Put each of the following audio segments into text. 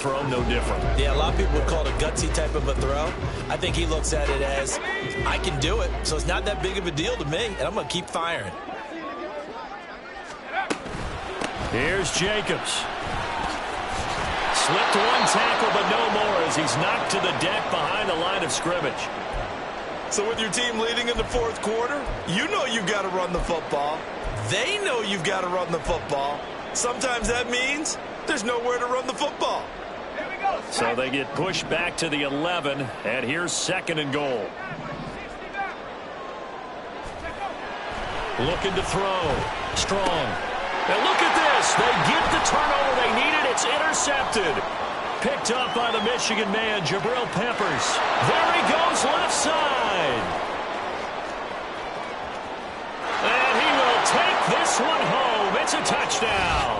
throw, no different. Yeah, a lot of people would call it a gutsy type of a throw. I think he looks at it as, I can do it, so it's not that big of a deal to me, and I'm going to keep firing. Here's Jacobs. Slipped one tackle, but no more as he's knocked to the deck behind the line of scrimmage. So with your team leading in the fourth quarter, you know you've got to run the football. They know you've got to run the football. Sometimes that means there's nowhere to run the football. So they get pushed back to the 11, and here's 2nd and goal. Looking to throw. Strong. And look at this. They get the turnover they needed. It's intercepted. Picked up by the Michigan man, Jabril Peppers. There he goes, left side. And he will take this one home. It's a touchdown.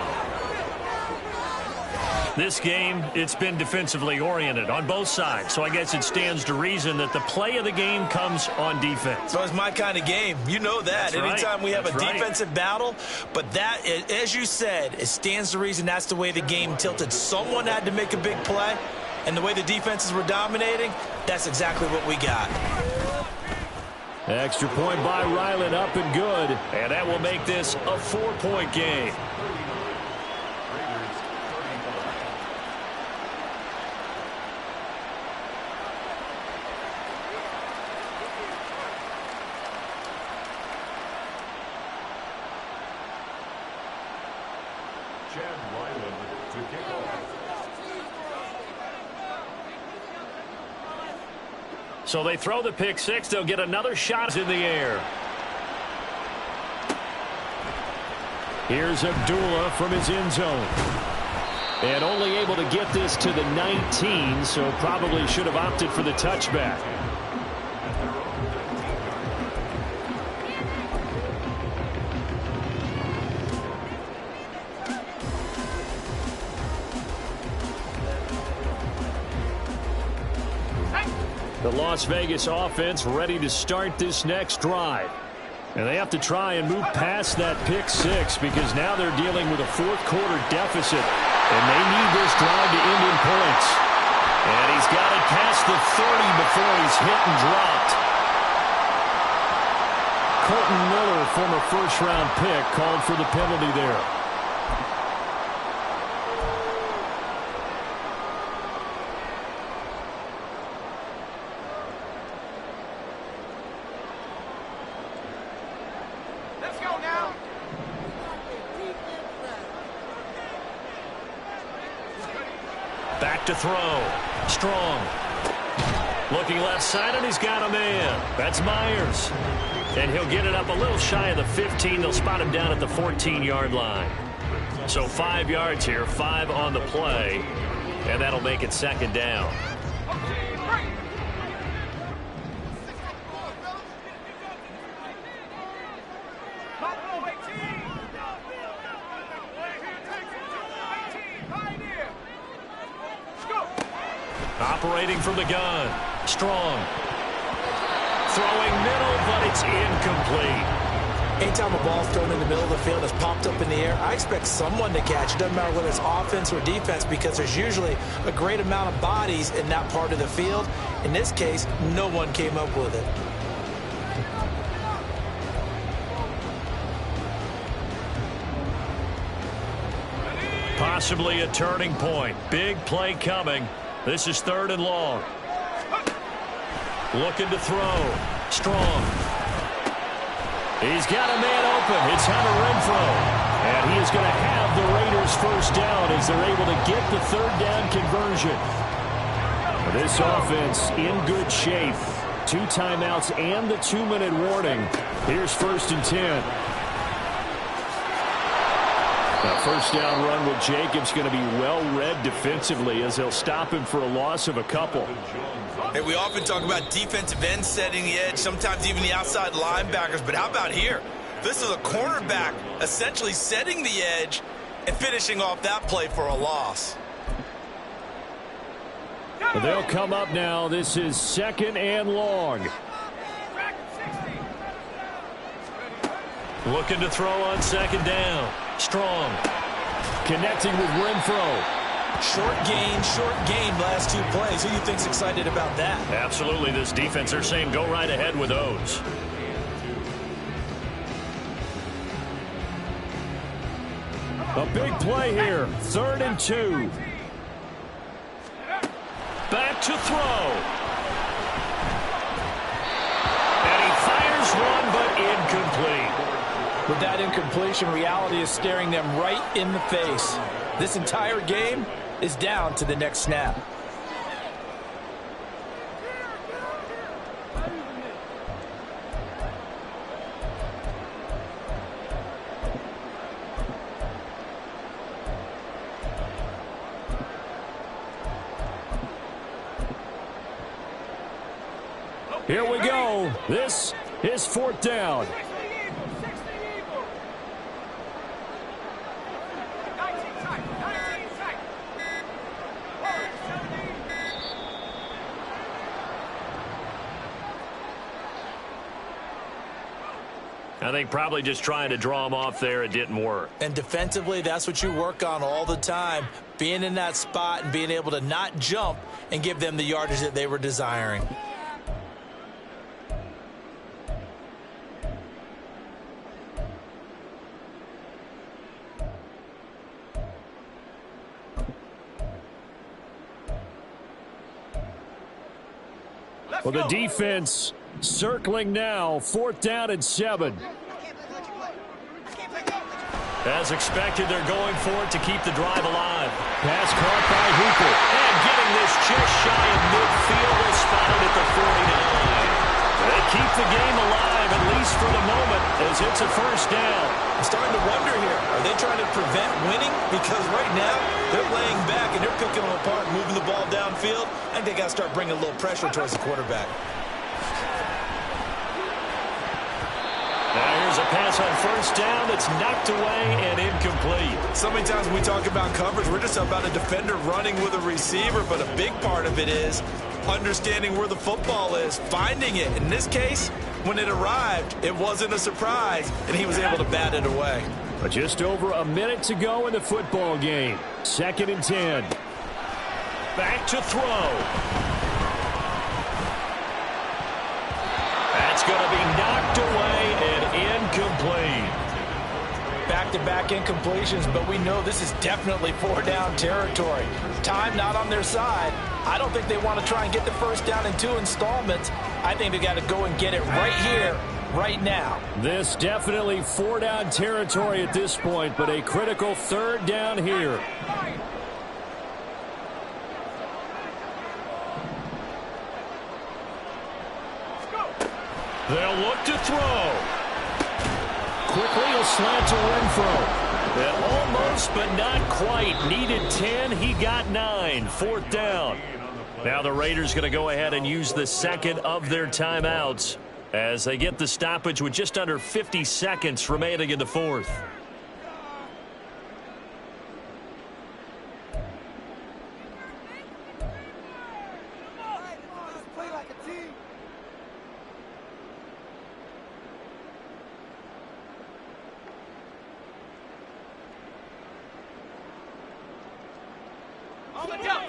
This game, it's been defensively oriented on both sides, so I guess it stands to reason that the play of the game comes on defense. So it's my kind of game. You know that. That's Anytime right. we have That's a right. defensive battle, but that, as you said, it stands to reason that's the way the game tilted. Someone had to make a big play, and the way the defenses were dominating, that's exactly what we got. Extra point by Ryland, up and good, and that will make this a 4-point game. So they throw the pick six. They'll get another shot in the air. Here's Abdullah from his end zone. And only able to get this to the 19, so probably should have opted for the touchback. The Las Vegas offense ready to start this next drive. And they have to try and move past that pick six because now they're dealing with a fourth quarter deficit. And they need this drive to end in points. And he's got it past the 30 before he's hit and dropped. Colton Miller, former first-round pick, called for the penalty there. Back to throw. Strong. Looking left side, and he's got a man. That's Myers. And he'll get it up a little shy of the 15. They'll spot him down at the 14-yard line. So 5 yards here, 5 on the play. And that'll make it 2nd down. Operating from the gun. Strong. Throwing middle, but it's incomplete. Anytime a ball's thrown in the middle of the field that's popped up in the air, I expect someone to catch it. Doesn't matter whether it's offense or defense because there's usually a great amount of bodies in that part of the field. In this case, no one came up with it. Possibly a turning point. Big play coming. This is 3rd and long. Looking to throw. Strong. He's got a man open. It's Hunter Renfrow. And he is going to have the Raiders first down as they're able to get the 3rd down conversion. This offense in good shape. 2 timeouts and the 2-minute warning. Here's 1st and 10. Now, first down run with Jacobs going to be well read defensively as they'll stop him for a loss of a couple. Hey, we often talk about defensive ends setting the edge, sometimes even the outside linebackers, but how about here? This is a cornerback essentially setting the edge and finishing off that play for a loss. They'll come up now. This is 2nd and long. Looking to throw on 2nd down. Strong. Connecting with Renfrow. Short gain last 2 plays. Who do you think's excited about that? Absolutely. This defense, they're saying go right ahead with those. A big play here. 3rd and 2. Back to throw. And he fires one, but incomplete. With that incompletion, reality is staring them right in the face. This entire game is down to the next snap. Here we go. This is 4th down. I think probably just trying to draw him off there, it didn't work. And defensively, that's what you work on all the time. Being in that spot and being able to not jump and give them the yardage that they were desiring. Well, the defense circling now. 4th down and 7. As expected, they're going for it to keep the drive alive. Pass caught by Hooper. And getting this just shy of midfield. They spotted at the 49. They keep the game alive, at least for the moment, as it's a 1st down. I'm starting to wonder here, are they trying to prevent winning? Because right now, they're laying back and they're picking them apart and moving the ball downfield. I think they got to start bringing a little pressure towards the quarterback. Now here's a pass on 1st down that's knocked away and incomplete. So many times when we talk about coverage, we're just about a defender running with a receiver, but a big part of it is understanding where the football is, finding it. In this case, when it arrived, it wasn't a surprise, and he was able to bat it away. But just over a minute to go in the football game. 2nd and 10. Back to throw. That's going to be knocked away and incomplete. Back-to-back incompletions, but we know this is definitely 4-down territory. Time not on their side. I don't think they want to try and get the 1st down in 2 installments. I think they got to go and get it right here, right now. This definitely 4-down territory at this point, but a critical 3rd down here. They'll look to throw. Quickly a slant to Renfro. And almost, but not quite. Needed 10. He got 9. 4th down. Now the Raiders going to go ahead and use the 2nd of their timeouts as they get the stoppage with just under 50 seconds remaining in the 4th.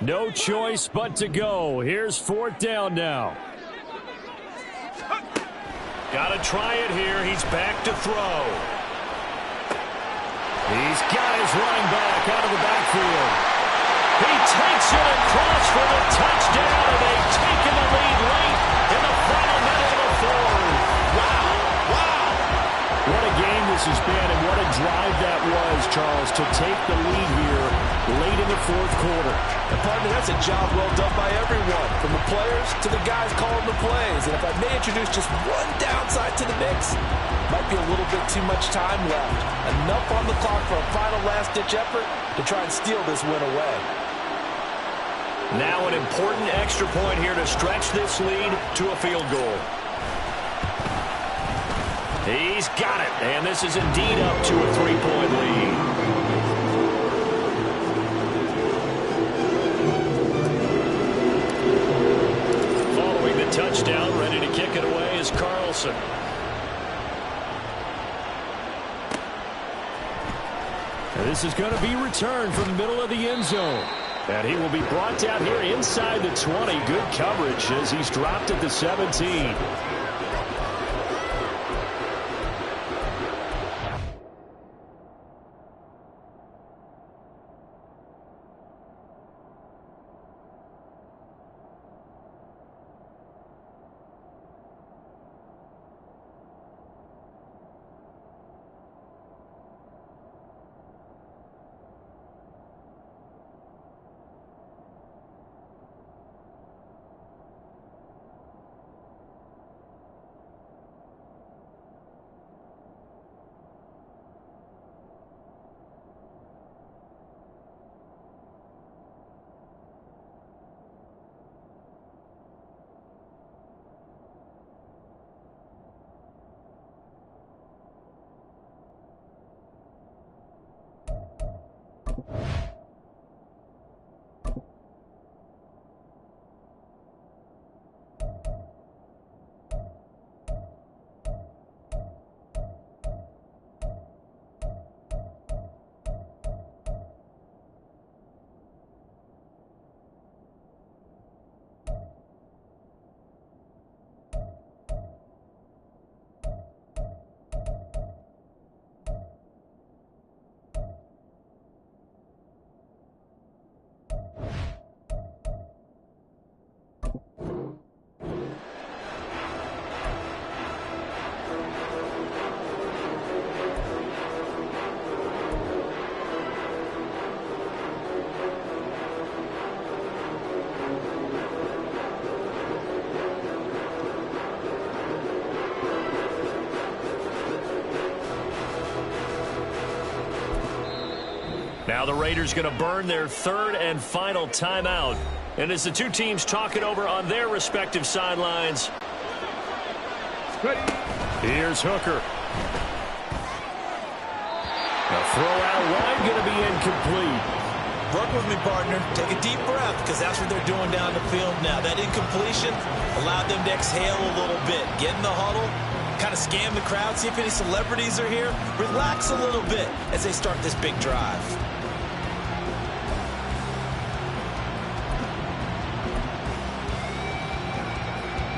No choice but to go. Here's 4th down now. Got to try it here. He's back to throw. He's got his running back out of the backfield. He takes it across for the touchdown, and they've taken the lead late in the final minute of the 4th. Wow. What a game this has been, and what a drive that was, Charles, to take the lead here late in the 4th quarter. And partner, that's a job well done by everyone, from the players to the guys calling the plays. And if I may introduce just one downside to the mix, might be a little bit too much time left. Enough on the clock for a final last-ditch effort to try and steal this win away. Now an important extra point here to stretch this lead to a field goal. He's got it, and this is indeed up to a 3-point lead. Following the touchdown, ready to kick it away is Carlson. And this is going to be returned from the middle of the end zone. And he will be brought down here inside the 20. Good coverage as he's dropped at the 17. Now the Raiders going to burn their third and final timeout. And as the two teams talk it over on their respective sidelines. Here's Hooker. The throw out wide going to be incomplete. Work with me, partner. Take a deep breath, because that's what they're doing down the field now. That incompletion allowed them to exhale a little bit. Get in the huddle, kind of scan the crowd, see if any celebrities are here. Relax a little bit as they start this big drive.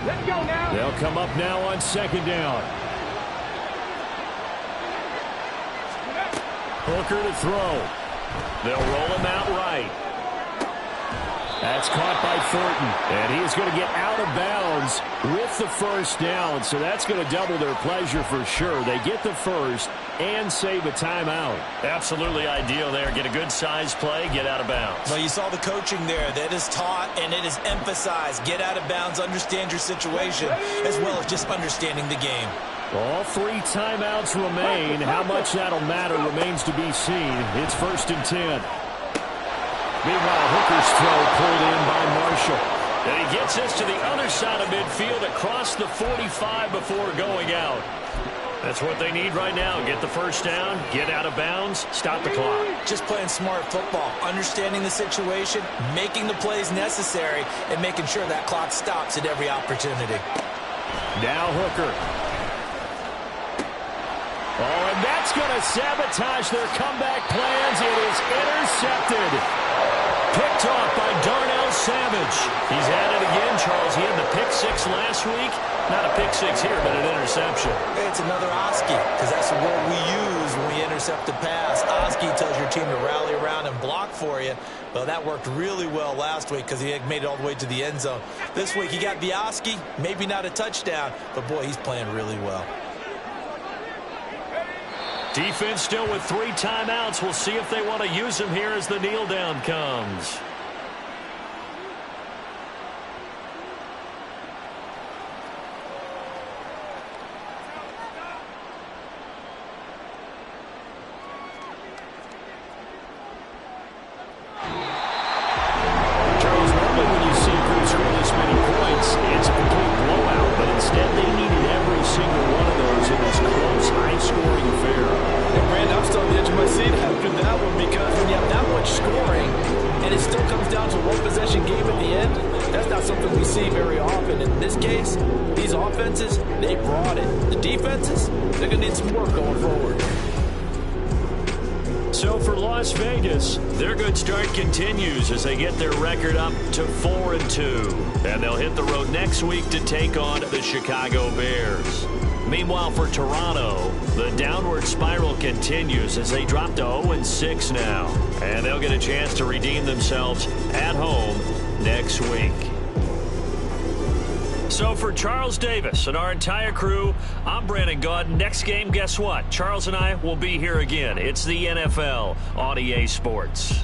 Let's go now. They'll come up now on second down. Hooker to throw. They'll roll him out right. That's caught by Thornton. And he's going to get out of bounds with the first down. So that's going to double their pleasure for sure. They get the first and save a timeout. Absolutely ideal there. Get a good size play, get out of bounds. Well, you saw the coaching there. That is taught and it is emphasized. Get out of bounds, understand your situation, as well as just understanding the game. All three timeouts remain. How much that'll matter remains to be seen. It's 1st and 10. Meanwhile, Hooker's throw pulled in by Marshall. And he gets this to the other side of midfield across the 45 before going out. That's what they need right now. Get the first down, get out of bounds, stop the clock. Just playing smart football, understanding the situation, making the plays necessary, and making sure that clock stops at every opportunity. Now Hooker. Oh, and that's going to sabotage their comeback plans. It is intercepted. Picked off by Darnell Savage. He's at it again, Charles. He had the pick six last week. Not a pick six here, but an interception. It's another Oski, because that's the word we use when we intercept a pass. Oski tells your team to rally around and block for you. Well, that worked really well last week because he had made it all the way to the end zone. This week he got the Oski, maybe not a touchdown, but boy, he's playing really well. Defense still with 3 timeouts. We'll see if they want to use them here as the kneel down comes. Charles, normally when you see a group score this many points, it's a complete blowout, but instead they needed every single one of those in this close, high-scoring affair. Brandon, I'm still on the edge of my seat after that one, because when you have that much scoring and it still comes down to one possession game at the end, that's not something we see very often. In this case, these offenses, they brought it. The defenses, they're going to need some work going forward. So for Las Vegas, their good start continues as they get their record up to 4-2. And they'll hit the road next week to take on the Chicago Bears. Meanwhile, for Toronto, the downward spiral continues as they drop to 0-6 now. And they'll get a chance to redeem themselves at home next week. So for Charles Davis and our entire crew, I'm Brandon Gaud. Next game, guess what? Charles and I will be here again. It's the NFL on EA Sports.